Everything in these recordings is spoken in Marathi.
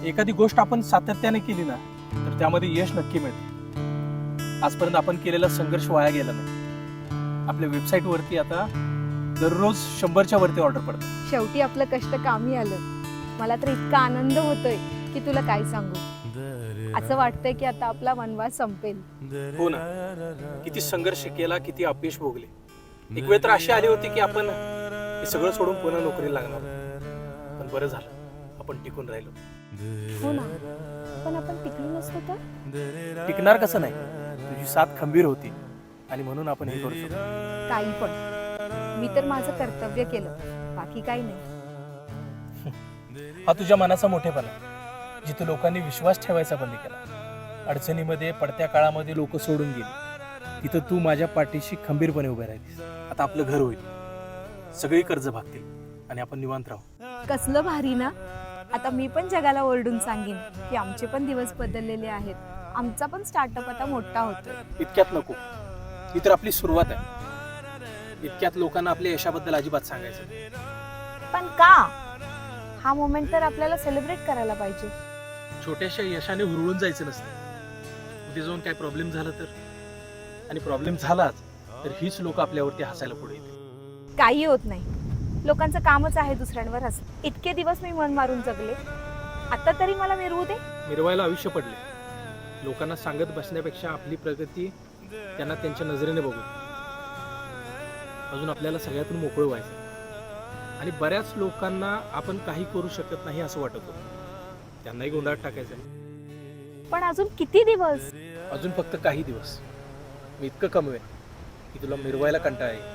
एखादी गोष्ट आपण सातत्याने केली ना तर त्यामध्ये यश नक्की मिळतं. आजपर्यंत आपण केलेला संघर्ष वाया गेला नाही. आपल्या वेबसाईट वरती आता दररोज 100च्या वरती ऑर्डर पडतात. शेवटी आपलं कष्ट कामी आलं. मला तर इतका आनंद होतोय की तुला काय सांगू. असं वाटतंय की आता आपला वनवास संपेल. हो ना, किती संघर्ष केला, किती अपयश भोगले. एक वेळ तर अशी आली होती की आपण हे सगळं सोडून पुन्हा नोकरीला लागणार, पण बरं झालं आपण टिकून राहिलो. हो ना, पण आपण टिकलो नसतो तर टिकणार कसं नाही, तुझी साथ खंबीर होती आणि म्हणून आपण हे करू शकतो. काही पण मी तर माझं कर्तव्य केलं, बाकी काही नाही. हा तुझ्या मनाचा मोठेपणा आहे. जिथे लोकांनी विश्वास ठेवायचा बंद केला, अडचणीमध्ये पडत्या काळामध्ये लोक सोडून गेली, तिथं तू माझ्या पाठीशी खंबीरपणे उभे राहिलीस. आता आपलं घर होईल, सगळी कर्ज भागतील आणि आपण निवांत राहू. कसलं भारी ना. आता मी पण जगाला ओरडून सांगेन की आमचे पण दिवस बदललेले आहेत. आमचा पण स्टार्टअप आता मोठा होतोय. इतक्यात नको, ही तर आपली सुरुवात आहे. इतक्यात लोकांना आपल्या यशाबद्दल अजिबात सांगायचं नाही. पण का? हा मोमेंट तर आपल्याला सेलिब्रेट करायला पाहिजे. छोट्याशा यशाने हुरळून जायचं नसतं. उद्या जाऊन काय प्रॉब्लेम झाला तर, आणि प्रॉब्लेम झालाच तर हीच लोक आपल्यावरती हसायला पुढे येतील. काही होत नाही. लोकांचं कामच आहे दुसऱ्यांवर हसणं. इतके दिवस मी मन मारून जगले, आता तरी मला मिरवू दे. मिरवायला आयुष्य पडले. लोकांना सांगत बसण्यापेक्षा आपली प्रगती त्यांना त्यांच्या नजरेने बघू. अजून आपल्याला सगळ्यातून मोकळं व्हायचं. आणि बऱ्याच लोकांना आपण काही करू शकत नाही असं वाटत होतं, त्यांनाही गोंधळात टाकायचं. पण अजून किती दिवस? अजून फक्त काही दिवस. मी इतकं कमवेन की तुला मिरवायला कंटाळा येईल.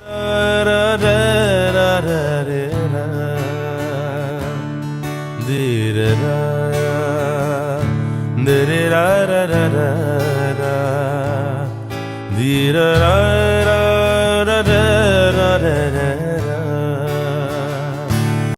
Dee